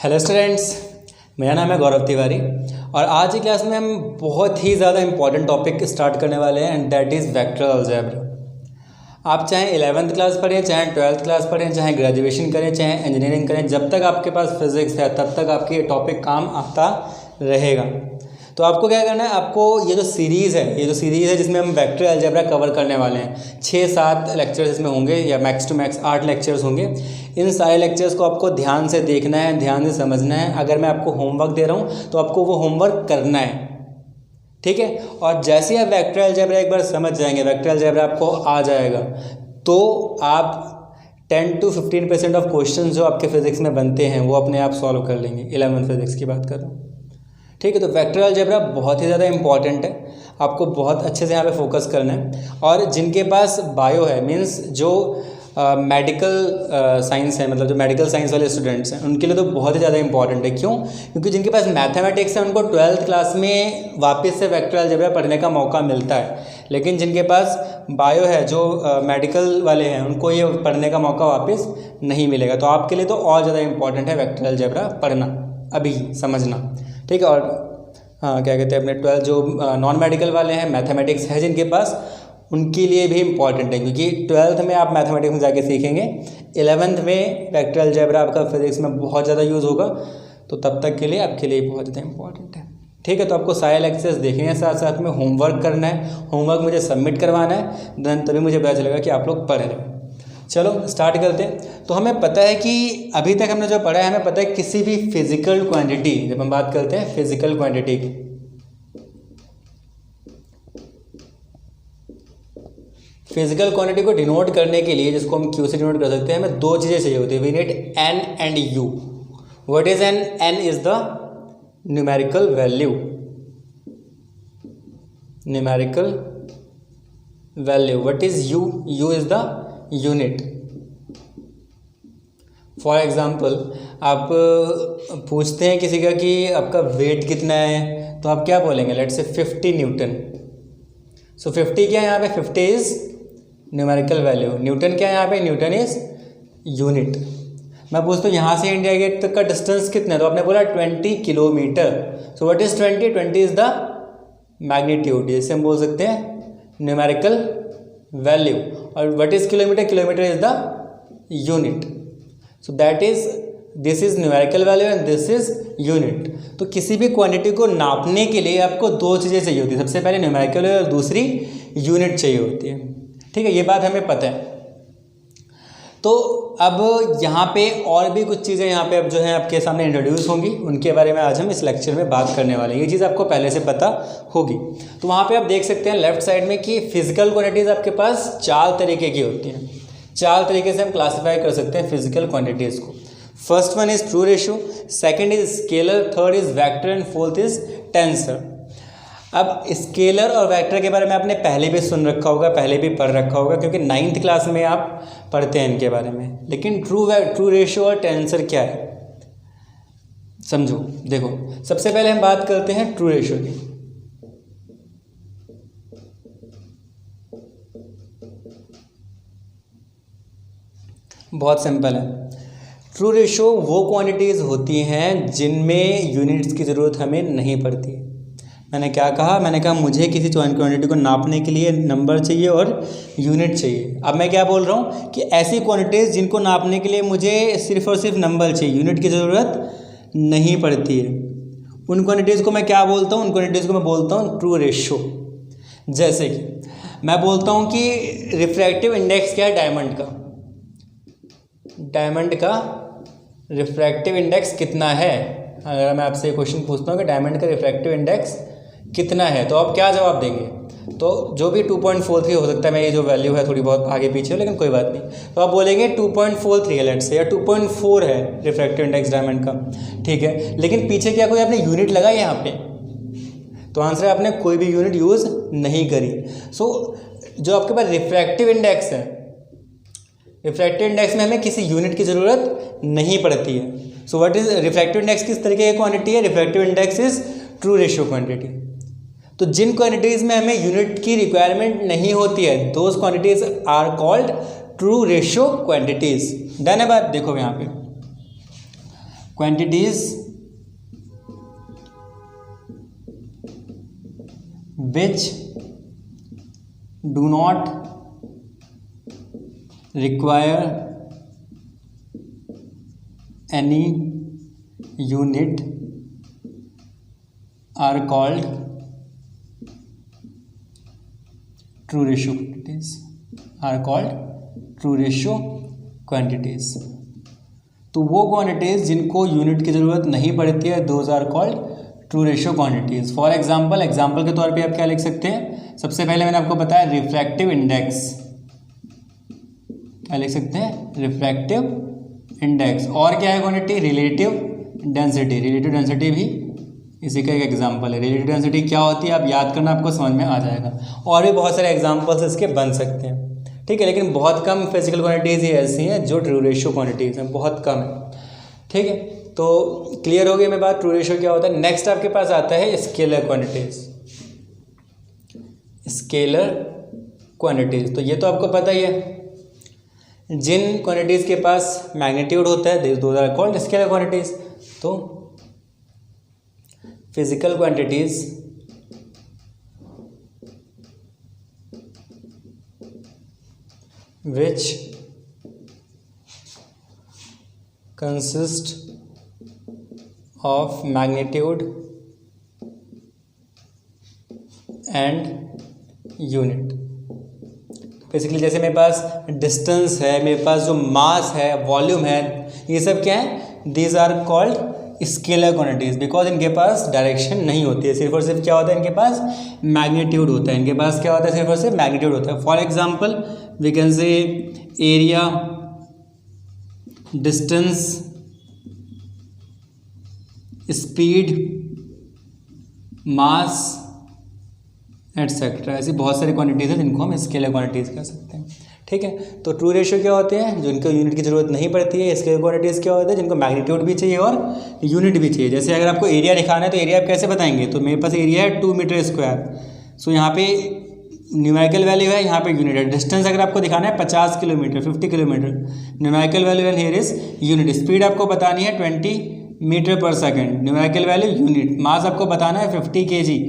Hello students, मेरा नाम है गौरव तिवारी और आज की क्लास में हम बहुत ही ज़्यादा इम्पॉर्टेंट टॉपिक स्टार्ट करने वाले हैं and that is vector algebra. आप चाहे 11th क्लास पढ़ें, चाहे 12th क्लास पढ़ें, चाहे ग्रेजुएशन करें, चाहे इंजीनियरिंग करें, जब तक आपके पास फिजिक्स है तब तक आपके ये टॉपिक काम आता रहेगा। तो आपको क्या करना है, आपको ये जो सीरीज़ है जिसमें हम वेक्टर अलजेब्रा कवर करने वाले हैं, 6-7 लेक्चर्स इसमें होंगे या मैक्स टू मैक्स 8 लेक्चर्स होंगे। इन सारे लेक्चर्स को आपको ध्यान से देखना है, ध्यान से समझना है। अगर मैं आपको होमवर्क दे रहा हूँ तो आपको वो होमवर्क करना है, ठीक है। और जैसे आप वेक्टर अलजेब्रा एक बार समझ जाएंगे, वेक्टर अलजेब्रा आपको आ जाएगा, तो आप 10 to 15% ऑफ क्वेश्चन जो आपके फिजिक्स में बनते हैं वो अपने आप सॉल्व कर लेंगे। 11 फिजिक्स की बात कर रहा हूँ, ठीक है। तो वेक्टर अलजेब्रा बहुत ही ज़्यादा इंपॉर्टेंट है, आपको बहुत अच्छे से यहाँ पे फोकस करना है। और जिनके पास बायो है, मींस जो मेडिकल साइंस है, मतलब जो मेडिकल साइंस वाले स्टूडेंट्स हैं, उनके लिए तो बहुत ही ज़्यादा इंपॉर्टेंट है। क्यों? क्योंकि जिनके पास मैथमेटिक्स है उनको 12th क्लास में वापस से वेक्टर अलजेब्रा पढ़ने का मौका मिलता है, लेकिन जिनके पास बायो है, जो मेडिकल वाले हैं, उनको ये पढ़ने का मौका वापस नहीं मिलेगा। तो आपके लिए तो और ज़्यादा इंपॉर्टेंट है वेक्टर अलजेब्रा पढ़ना, अभी समझना, ठीक है। और हाँ, क्या कहते हैं, अपने 12 जो नॉन मेडिकल वाले हैं, मैथमेटिक्स है जिनके पास, उनके लिए भी इम्पॉर्टेंट है, क्योंकि 12th में आप मैथमेटिक्स में जाके सीखेंगे, 11th में वेक्टर अलजेब्रा आपका फिजिक्स में बहुत ज़्यादा यूज़ होगा, तो तब तक के लिए आपके लिए बहुत ज़्यादा इंपॉर्टेंट है, ठीक है। तो आपको सारे लेक्चर्स देखने हैं, साथ साथ में होमवर्क करना है, होमवर्क मुझे सबमिट करवाना है, देन तभी मुझे पता चलेगा कि आप लोग पढ़ रहे हैं। चलो स्टार्ट करते हैं। तो हमें पता है कि अभी तक हमने जो पढ़ा है, हमें पता है किसी भी फिजिकल क्वांटिटी, जब हम बात करते हैं फिजिकल क्वांटिटी की, फिजिकल क्वांटिटी को डिनोट करने के लिए, जिसको हम क्यू से डिनोट कर सकते हैं, हमें दो चीज़ें चाहिए होती है। We need N and U. What is N? N is the numerical value, numerical value. What is U? U is the unit. For example, आप पूछते हैं किसी का कि आपका वेट कितना है, तो आप क्या बोलेंगे? Let's say 50 Newton. सो 50 क्या है यहाँ पे? 50 इज न्यूमेरिकल वैल्यू। न्यूटन क्या है यहाँ पे? Newton is unit. मैं पूछता हूँ यहाँ से इंडिया गेट तक का डिस्टेंस कितना है, तो आपने बोला 20 kilometre. So what is 20? 20 is the magnitude, जैसे हम बोल सकते हैं न्यूमेरिकल वैल्यू। और what is kilometre? Kilometre is the unit. So that is, this is numerical value and this is unit. तो किसी भी क्वांटिटी को नापने के लिए आपको दो चीज़ें चाहिए होती है, सबसे पहले न्यूमेरिकल वैल्यू और दूसरी यूनिट चाहिए होती है, ठीक है। ये बात हमें पता है। तो अब यहाँ पे और भी कुछ चीज़ें यहाँ पे अब जो है आपके सामने इंट्रोड्यूस होंगी, उनके बारे में आज हम इस लेक्चर में बात करने वाले हैं। ये चीज़ आपको पहले से पता होगी। तो वहाँ पे आप देख सकते हैं लेफ्ट साइड में कि फिजिकल क्वांटिटीज़ आपके पास 4 तरीके की होती हैं। 4 तरीके से हम क्लासीफाई कर सकते हैं फिजिकल क्वांटिटीज़ को। First one is true ratio, second is scalar, third is vector and fourth is tensor. अब स्केलर और वेक्टर के बारे में आपने पहले भी सुन रखा होगा, पहले भी पढ़ रखा होगा, क्योंकि 9th क्लास में आप पढ़ते हैं इनके बारे में। लेकिन ट्रू रेशियो और टेंसर क्या है, समझो। देखो, सबसे पहले हम बात करते हैं ट्रू रेशियो की। बहुत सिंपल है। ट्रू रेशियो वो क्वांटिटीज़ होती हैं जिनमें यूनिट्स की ज़रूरत हमें नहीं पड़ती। मैंने क्या कहा? मैंने कहा मुझे किसी क्वांटिटी को नापने के लिए नंबर चाहिए और यूनिट चाहिए। अब मैं क्या बोल रहा हूँ कि ऐसी क्वांटिटीज़ जिनको नापने के लिए मुझे सिर्फ और सिर्फ नंबर चाहिए, यूनिट की ज़रूरत नहीं पड़ती है, उन क्वांटिटीज़ को मैं क्या बोलता हूँ? उन क्वांटिटीज़ को मैं बोलता हूँ ट्रू रेशियो। जैसे कि मैं बोलता हूँ कि रिफ्रैक्टिव इंडेक्स क्या है डायमंड का, डायमंड का रिफ्रैक्टिव इंडेक्स कितना है। अगर मैं आपसे क्वेश्चन पूछता हूँ कि डायमंड का रिफ्रैक्टिव इंडेक्स कितना है, तो आप क्या जवाब देंगे? तो जो भी 2.43 हो सकता है, मेरी जो वैल्यू है थोड़ी बहुत आगे पीछे हो, लेकिन कोई बात नहीं, तो आप बोलेंगे 2.43 है लेट्स से, या 2.4 है रिफ्रैक्टिव इंडेक्स डायमंड का, ठीक है। लेकिन पीछे क्या कोई आपने यूनिट लगाई यहाँ पे? तो आंसर है आपने कोई भी यूनिट यूज़ नहीं करी। सो जो आपके पास रिफ्रैक्टिव इंडेक्स है, रिफ्रैक्टिव इंडेक्स में हमें किसी यूनिट की ज़रूरत नहीं पड़ती है। So what is refractive index? किस तरीके की क्वांटिटी है? Refractive index is true ratio quantity. तो जिन क्वांटिटीज़ में हमें यूनिट की रिक्वायरमेंट नहीं होती है, those quantities are called true ratio quantities. Done है बात? देखो यहाँ पे quantities which do not require any unit are called true ratio quantities, are called true ratio quantities। तो वो क्वांटिटीज़ जिनको यूनिट की ज़रूरत नहीं पड़ती है, those are called true ratio quantities. For example के तौर पे आप क्या लिख सकते हैं, सबसे पहले मैंने आपको बताया रिफ्रैक्टिव इंडेक्स, क्या लिख सकते हैं, रिफ्रैक्टिव इंडेक्स। और क्या है quantity, relative density. Relative density भी इसी का एक एग्जांपल है। रिलेटिव डेंसिटी क्या होती है आप याद करना, आपको समझ में आ जाएगा। और भी बहुत सारे एग्जांपल्स इसके बन सकते हैं, ठीक है। लेकिन बहुत कम फिजिकल क्वांटिटीज़ ही ऐसी हैं जो ट्रू रेशियो क्वांटिटीज़ हैं, बहुत कम है, ठीक है। तो क्लियर हो गई मैं बात, ट्रू रेशियो क्या होता है। नेक्स्ट आपके पास आता है स्केलर क्वांटिटीज़। स्केलर क्वांटिटीज़ तो ये तो आपको पता ही है, जिन क्वांटिटीज़ के पास मैग्नीट्यूड होता है those are called scalar quantities. तो physical quantities which consist of magnitude and unit। Basically जैसे मेरे पास डिस्टेंस है, मेरे पास जो मास है, वॉल्यूम है, ये सब क्या है, these are called scalar quantities because इनके पास डायरेक्शन नहीं होती है, सिर्फ और सिर्फ क्या होता है, इनके पास मैग्नीट्यूड होता है। इनके पास क्या होता है, सिर्फ और सिर्फ मैग्नीट्यूड होता है। For example we can say area, distance, speed, mass etcetera. ऐसी बहुत सारी क्वांटिटीज़ हैं जिनको हम स्केलर क्वांटिटीज़ कह सकते हैं, ठीक है। तो ट्रू रेशियो क्या होते हैं, जिनको यूनिट की ज़रूरत नहीं पड़ती है। स्केलर क्वांटिटीज़ क्या होते हैं, जिनको मैग्नीट्यूड भी चाहिए और यूनिट भी चाहिए। जैसे अगर आपको एरिया दिखाना है तो एरिया आप कैसे बताएंगे, तो मेरे पास एरिया है 2 मीटर स्क्वायर, सो यहाँ पे न्यूमेरिकल वैल्यू है, यहाँ पे यूनिट है। डिस्टेंस अगर आपको दिखाना है 50 kilometre, 50 kilometre, numerical value and here is unit. Speed आपको बतानी है 20 मीटर पर सेकेंड, न्यूमेरिकल वैल्यू यूनिट। मास आपको बताना है 50 kg,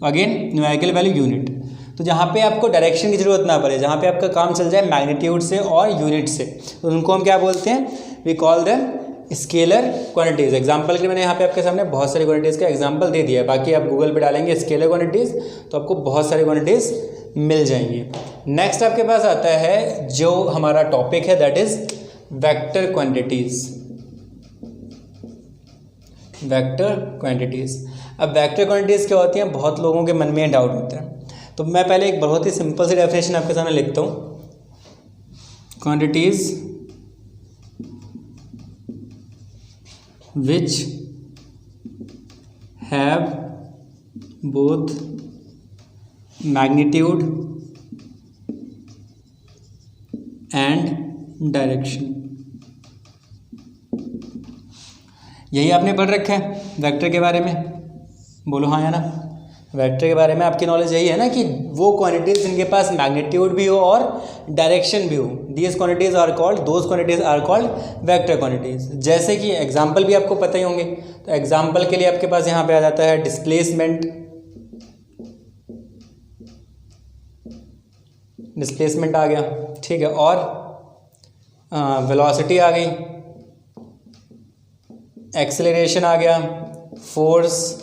again numerical value unit. तो जहाँ पे आपको डायरेक्शन की ज़रूरत ना पड़े, जहाँ पे आपका काम चल जाए मैग्नीट्यूड से और यूनिट से, तो उनको हम क्या बोलते हैं, we call them scalar quantities. Example के मैंने यहाँ पे आपके सामने बहुत सारी क्वांटिटीज़ का एग्जांपल दे दिया है। बाकी आप गूगल पे डालेंगे स्केलर क्वांटिटीज़ तो आपको बहुत सारी क्वांटिटीज़ मिल जाएंगी। नेक्स्ट आपके पास आता है जो हमारा टॉपिक है, that is vector quantities. Vector quantities. अब वेक्टर क्वांटिटीज़ क्या होती हैं, बहुत लोगों के मन में डाउट होता है। तो मैं पहले एक बहुत ही सिंपल सी डेफिनेशन आपके सामने लिखता हूँ। Quantities which have both magnitude and direction। यही आपने पढ़ रखा है वेक्टर के बारे में, बोलो हाँ या ना। वेक्टर के बारे में आपकी नॉलेज यही है ना कि वो क्वांटिटीज़ जिनके पास मैग्नीट्यूड भी हो और डायरेक्शन भी हो, these quantities are called, those quantities are called vector quantities. जैसे कि एग्जांपल भी आपको पता ही होंगे, तो एग्जांपल के लिए आपके पास यहाँ पे आ जाता है डिस्प्लेसमेंट, डिस्प्लेसमेंट आ गया, ठीक है, और वेलोसिटी आ गई, एक्सेलरेशन आ गया, फोर्स,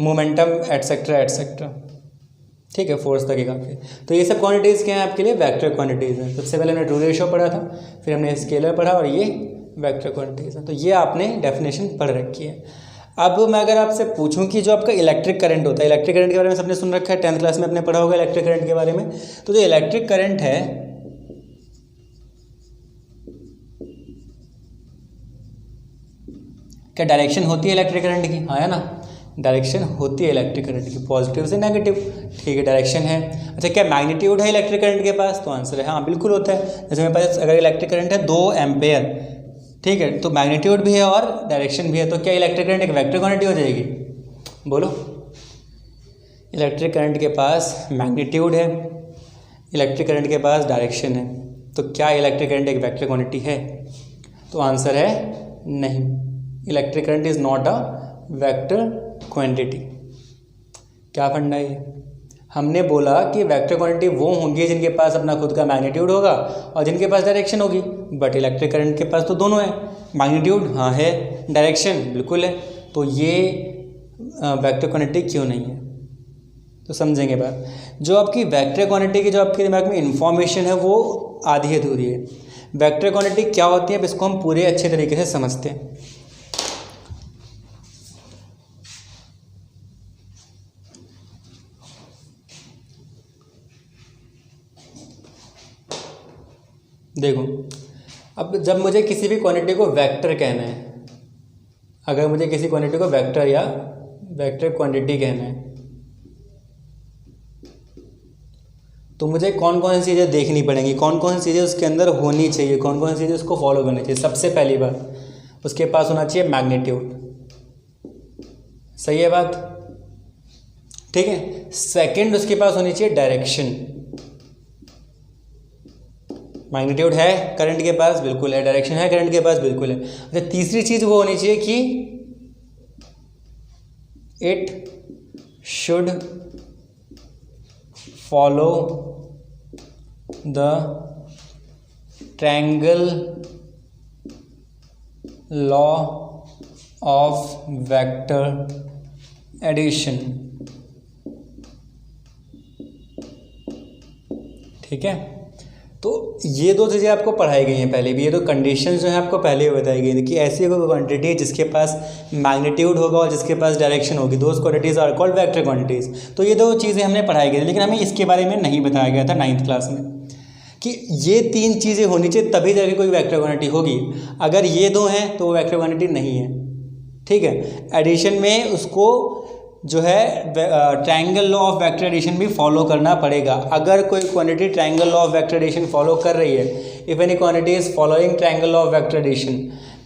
मोमेंटम एटसेट्रा एटसेट्रा, ठीक है, फोर्स तक ही काफ़ी। तो ये सब क्वांटिटीज़ क्या हैं आपके लिए, वेक्टर क्वांटिटीज़ हैं। सबसे पहले हमने ट्रू रेशियो पढ़ा था, फिर हमने स्केलर पढ़ा, और ये वेक्टर क्वांटिटीज़ हैं। तो ये आपने डेफिनेशन पढ़ रखी है। अब मैं अगर आपसे पूछूं कि जो आपका इलेक्ट्रिक करंट होता है, इलेक्ट्रिक करंट के बारे में सबने सुन रखा है, 10th क्लास में आपने पढ़ा होगा इलेक्ट्रिक करंट के बारे में। तो जो इलेक्ट्रिक करंट है, क्या डायरेक्शन होती है इलेक्ट्रिक करंट की, हाँ है ना, डायरेक्शन होती है इलेक्ट्रिक करंट की, पॉजिटिव से नेगेटिव, ठीक है, डायरेक्शन है। अच्छा, क्या मैग्नीट्यूड है इलेक्ट्रिक करंट के पास, तो आंसर है हाँ, बिल्कुल होता है। जैसे मेरे पास अगर इलेक्ट्रिक करंट है 2 एम्पेयर, ठीक है, तो मैग्नीट्यूड भी है और डायरेक्शन भी है, तो क्या इलेक्ट्रिक करंट एक वेक्टर क्वांटिटी हो जाएगी, बोलो। इलेक्ट्रिक करंट के पास मैग्नीट्यूड है, इलेक्ट्रिक करंट के पास डायरेक्शन है, तो क्या इलेक्ट्रिक करंट एक वेक्टर क्वांटिटी है, तो आंसर है नहीं, electric current is not a vector quantity. क्या फंडा है? हमने बोला कि वेक्टर क्वांटिटी वो होंगी जिनके पास अपना खुद का मैग्नीट्यूड होगा और जिनके पास डायरेक्शन होगी, बट इलेक्ट्रिक करंट के पास तो दोनों है, मैग्नीट्यूड हाँ है, डायरेक्शन बिल्कुल है, तो ये वेक्टर क्वांटिटी क्यों नहीं है? तो समझेंगे बात। जो आपकी वेक्टर क्वांटिटी की जो आपके दिमाग में इंफॉर्मेशन है वो आधी अधूरी है। वेक्टर क्वांटिटी क्या होती है, अब इसको हम पूरे अच्छे तरीके से समझते हैं। देखो, अब जब मुझे किसी भी क्वांटिटी को वेक्टर कहना है, अगर मुझे किसी क्वांटिटी को वेक्टर या वेक्टर क्वांटिटी कहना है, तो मुझे कौन कौन सी चीज़ें देखनी पड़ेंगी, कौन कौन सी चीज़ें उसके अंदर होनी चाहिए, कौन कौन सी चीज़ें उसको फॉलो करनी चाहिए। सबसे पहली बात, उसके पास होना चाहिए मैग्नीट्यूड। सही है बात? ठीक है। सेकंड, उसके पास होनी चाहिए डायरेक्शन। मैग्नीट्यूड है करंट के पास, बिल्कुल है। डायरेक्शन है करंट के पास, बिल्कुल है। अच्छा, तीसरी चीज़ वो होनी चाहिए कि it should follow the triangle law of vector addition. ठीक है, तो ये दो चीज़ें आपको पढ़ाई गई हैं पहले भी, ये दो कंडीशंस जो हैं आपको पहले भी बताई गई थी कि ऐसी कोई क्वांटिटी है जिसके पास मैग्नीट्यूड होगा और जिसके पास डायरेक्शन होगी, those quantities are called vector quantities. तो ये दो चीज़ें हमने पढ़ाई गई थी, लेकिन हमें इसके बारे में नहीं बताया गया था 9th क्लास में कि ये तीन चीज़ें होनी चाहिए तभी जाके कोई वेक्टर क्वांटिटी होगी। अगर ये दो हैं तो वो वेक्टर क्वांटिटी नहीं है। ठीक है, एडिशन में उसको जो है triangle law of vector addition भी फॉलो करना पड़ेगा। अगर कोई quantity triangle law of vector addition follow कर रही है, if any quantity is following triangle law of vector addition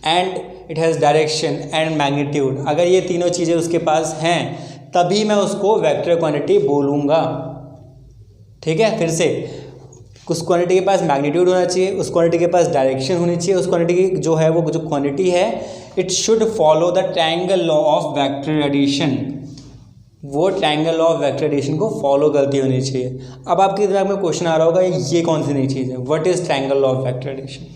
and it has direction and magnitude, अगर ये तीनों चीज़ें उसके पास हैं तभी मैं उसको वेक्टर क्वांटिटी बोलूँगा। ठीक है, फिर से उस क्वांटिटी के पास मैग्नीट्यूड होना चाहिए, उस क्वांटिटी के पास डायरेक्शन होनी चाहिए, उस क्वांटिटी की जो है वो जो क्वांटिटी है it should follow the triangle law of vector addition, वो triangle law of vector addition को फॉलो करती होनी चाहिए। अब आपके दिमाग में क्वेश्चन आ रहा होगा ये कौन सी नई चीज़ है, what is triangle law of vector addition?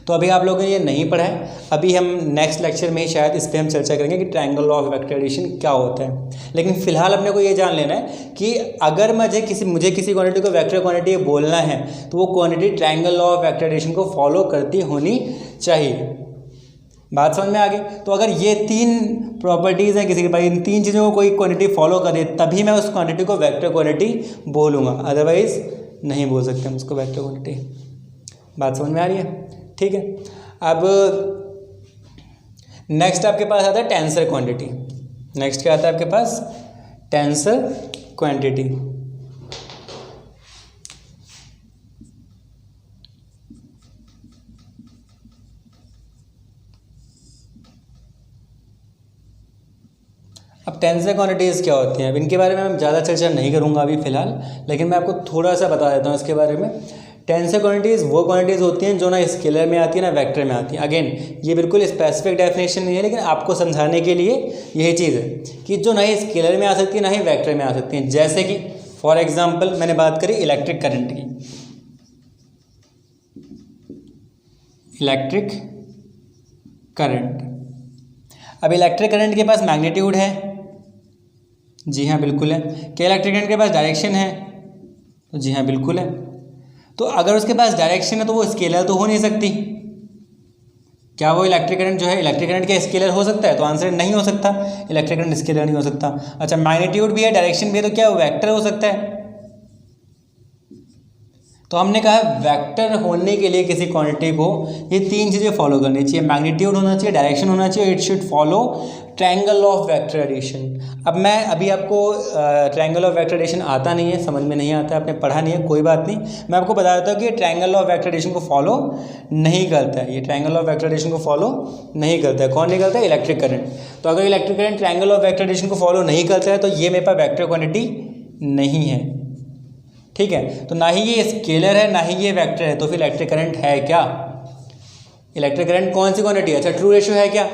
तो अभी आप लोगों ने ये नहीं पढ़ा है, अभी हम नेक्स्ट लेक्चर में ही शायद इस पर हम चर्चा करेंगे कि triangle law of vector addition क्या होता है। लेकिन फिलहाल अपने को ये जान लेना है कि अगर मुझे किसी क्वांटिटी को वेक्टर क्वांटिटी बोलना है तो वो quantity triangle law of vector addition को फॉलो करती होनी चाहिए। बात समझ में आ गई? तो अगर ये तीन प्रॉपर्टीज़ हैं किसी के पास, इन तीन चीज़ों को कोई क्वांटिटी फॉलो करे तभी मैं उस क्वांटिटी को वेक्टर क्वांटिटी बोलूँगा, अदरवाइज नहीं बोल सकते हम उसको वेक्टर क्वांटिटी। बात समझ में आ रही है? ठीक है, अब नेक्स्ट आपके पास आता है टेंसर क्वांटिटी। नेक्स्ट क्या आता है आपके पास? Tensor quantity. अब टेंसर क्वांटिटीज़ क्या होती हैं, अब इनके बारे में मैं ज़्यादा चर्चा नहीं करूँगा अभी फ़िलहाल, लेकिन मैं आपको थोड़ा सा बता देता हूँ इसके बारे में। टेंसर क्वांटिटीज़ वो क्वांटिटीज़ होती हैं जो ना स्केलर में आती है ना वेक्टर में आती हैं। अगेन ये बिल्कुल स्पेसिफिक डेफिनेशन नहीं है, लेकिन आपको समझाने के लिए यही चीज़ है कि जो ना ही स्केलर में आ सकती है ना ही वेक्टर में आ सकती हैं। जैसे कि फॉर एग्जाम्पल मैंने बात करी इलेक्ट्रिक करंट की, इलेक्ट्रिक करंट। अब इलेक्ट्रिक करंट के पास मैग्नीट्यूड है, जी हाँ बिल्कुल है। क्या इलेक्ट्रिक करंट के पास डायरेक्शन है? तो जी हाँ बिल्कुल है। तो अगर उसके पास डायरेक्शन है तो वो स्केलर तो हो नहीं सकती। क्या वो इलेक्ट्रिक करंट जो है, इलेक्ट्रिक करंट क्या स्केलर हो सकता है? तो आंसर नहीं हो सकता, इलेक्ट्रिक करंट स्केलर नहीं हो सकता। अच्छा, मैग्नीट्यूड भी है, डायरेक्शन भी है, तो क्या वो वेक्टर हो सकता है? तो हमने कहा वेक्टर होने के लिए किसी क्वांटिटी को ये तीन चीज़ें फॉलो करनी चाहिए, मैग्नीट्यूड होना चाहिए, डायरेक्शन होना चाहिए, it should follow triangle law of vector addition. अब मैं अभी आपको ट्रायंगल ऑफ वेक्टर एडिशन आता नहीं है, समझ में नहीं आता, आपने पढ़ा नहीं है, कोई बात नहीं, मैं आपको बता देता हूँ कि ये triangle law of vector addition को फॉलो नहीं करता है। ये triangle law of vector addition को फॉलो नहीं करता है। कौन नहीं करता है? Electric current. तो अगर electric current triangle law of vector addition को फॉलो नहीं करता है तो ये मेरे पास वेक्टर क्वांटिटी नहीं है। ठीक है, तो ना ही ये स्केलर है ना ही ये वेक्टर है, तो फिर इलेक्ट्रिक करंट है क्या? इलेक्ट्रिक करंट कौन सी क्वांटिटी है? अच्छा, ट्रू रेशियो है क्या?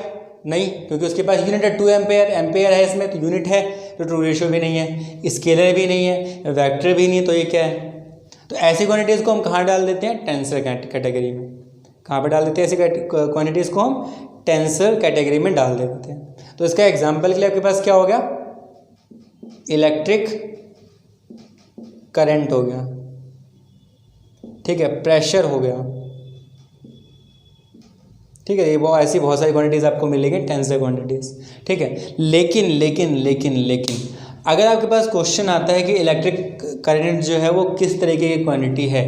नहीं, क्योंकि उसके पास यूनिट है 2 एम्पेयर, एम्पेयर है इसमें तो यूनिट है, तो ट्रू रेशियो भी नहीं है, स्केलर भी नहीं है, वेक्टर भी नहीं, तो ये क्या है? तो ऐसी क्वांटिटीज़ को हम कहाँ डाल देते हैं? टेंसर कैटेगरी में। कहाँ पे डाल देते हैं ऐसी क्वांटिटीज़ को? हम टेंसर कैटेगरी में डाल देते हैं। तो इसका एग्जाम्पल के लिए आपके पास क्या हो गया? इलेक्ट्रिक करंट हो गया, ठीक है, प्रेशर हो गया, ठीक है, ये वो ऐसी बहुत सारी क्वांटिटीज़ आपको मिलेंगी टेंसर क्वांटिटीज़, ठीक है। लेकिन अगर आपके पास क्वेश्चन आता है कि इलेक्ट्रिक करंट जो है वो किस तरीके की क्वांटिटी है,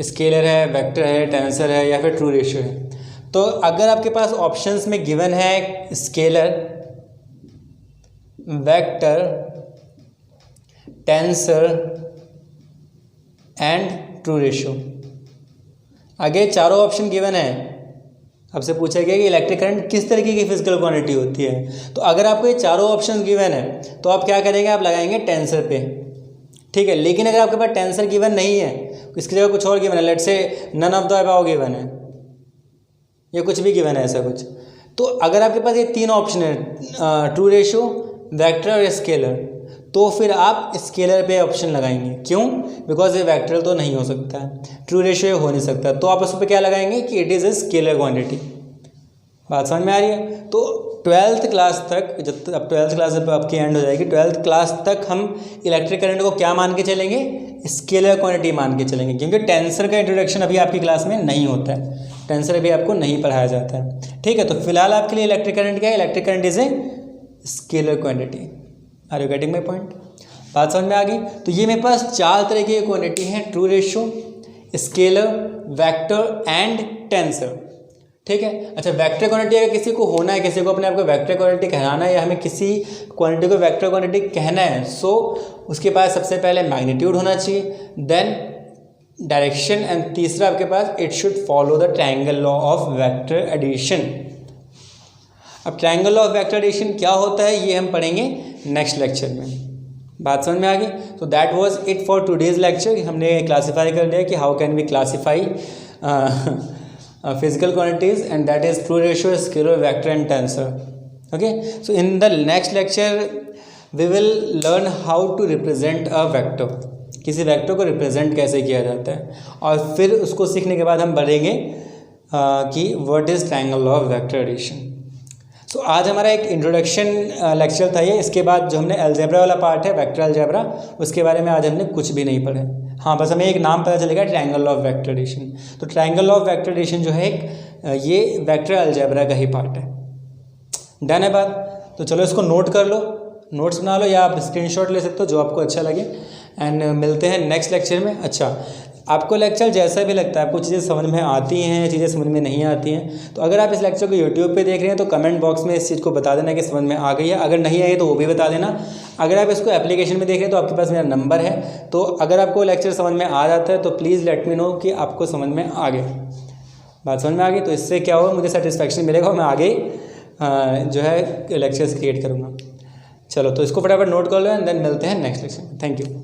स्केलर है, वेक्टर है, टेंसर है या फिर ट्रू रेशियो है, तो अगर आपके पास ऑप्शंस में गिवन है scalar, vector, tensor and true ratio, आगे चारों ऑप्शन गिवन है, आपसे पूछा गया कि इलेक्ट्रिक करंट किस तरीके की फिजिकल क्वांटिटी होती है। तो अगर आपको ये चारों ऑप्शन गिवन है तो आप क्या करेंगे? आप लगाएंगे टेंसर पे, ठीक है। लेकिन अगर आपके पास टेंसर गिवन नहीं है, इसकी जगह कुछ और गिवन है, let's say none of the above given है या कुछ भी गिवन है ऐसा कुछ, तो अगर आपके पास ये तीन ऑप्शन है, ट्रू रेशियो, वेक्टर और स्केलर, तो फिर आप स्केलर पे ऑप्शन लगाएंगे। क्यों? बिकॉज ये वेक्टर तो नहीं हो सकता है, ट्रू रेशियो हो नहीं सकता, तो आप उस पर क्या लगाएंगे कि it is a scalar quantity. बात समझ में आ रही है? तो 12th क्लास तक, जब तक अब 12th क्लास जब आपकी एंड हो जाएगी, 12th क्लास तक हम इलेक्ट्रिक करंट को क्या मान के चलेंगे? स्केलर क्वांटिटी मान के चलेंगे, क्योंकि टेंसर का इंट्रोडक्शन अभी आपकी क्लास में नहीं होता है, टेंसर अभी आपको नहीं पढ़ाया जाता है, ठीक है। तो फिलहाल आपके लिए इलेक्ट्रिक करंट क्या है? Electric current is a scalar quantity. Are you getting my point? बात समझ में आ गई? तो ये मेरे पास चार तरह की क्वांटिटी है, true ratio, scalar, vector and tensor, ठीक है। अच्छा, वेक्टर क्वांटिटी अगर किसी को होना है, किसी को अपने आप को वेक्टर क्वांटिटी कहलाना है या हमें किसी क्वांटिटी को वेक्टर क्वांटिटी कहना है, सो उसके पास सबसे पहले मैग्नीट्यूड होना चाहिए, देन डायरेक्शन एंड तीसरा आपके पास it should follow the triangle law of vector addition. अब triangle law of vector addition क्या होता है ये हम पढ़ेंगे नेक्स्ट लेक्चर में। बात समझ में आ गई? तो that was it for today's lecture. हमने क्लासीफाई कर लिया कि how can we classify physical quantities and that is true ratio, scalar, vector and tensor. Okay, so in the next lecture we will learn how to represent a vector, किसी vector को represent कैसे किया जाता है, और फिर उसको सीखने के बाद हम बढ़ेंगे कि what is triangle law of vector addition. So आज हमारा एक इंट्रोडक्शन लेक्चर था ये। इसके बाद जो हमने अलजेब्रा वाला पार्ट है, वेक्टर अलजेब्रा, उसके बारे में आज हमने कुछ भी नहीं पढ़े। हाँ, बस हमें एक नाम पता चलेगा, triangle law of vector addition. तो triangle law of vector addition जो है ये वेक्टर अलजेब्रा का ही पार्ट है। डन है बात? तो चलो इसको नोट कर लो, नोट्स बना लो, या आप स्क्रीनशॉट ले सकते हो जो आपको अच्छा लगे, एंड मिलते हैं नेक्स्ट लेक्चर में। अच्छा, आपको लेक्चर जैसा भी लगता है, आपको चीज़ें समझ में आती हैं, चीज़ें समझ में नहीं आती हैं, तो अगर आप इस लेक्चर को यूट्यूब पे देख रहे हैं तो कमेंट बॉक्स में इस चीज़ को बता देना कि समझ में आ गई है। अगर नहीं आई तो वो भी बता देना। अगर आप इसको एप्लीकेशन में देख रहे हैं तो आपके पास मेरा नंबर है, तो अगर आपको लेक्चर समझ में आ जाता है तो प्लीज़ लेट मी नो कि आपको समझ में आ गया। बात समझ में आ गई? तो इससे क्या होगा, मुझे सेटिस्फैक्शन मिलेगा और मैं आगे जो है लेक्चर्स क्रिएट करूँगा। चलो, तो इसको फटाफट नोट कर लो एंड देन मिलते हैं नेक्स्ट लेक्चर में। Thank you.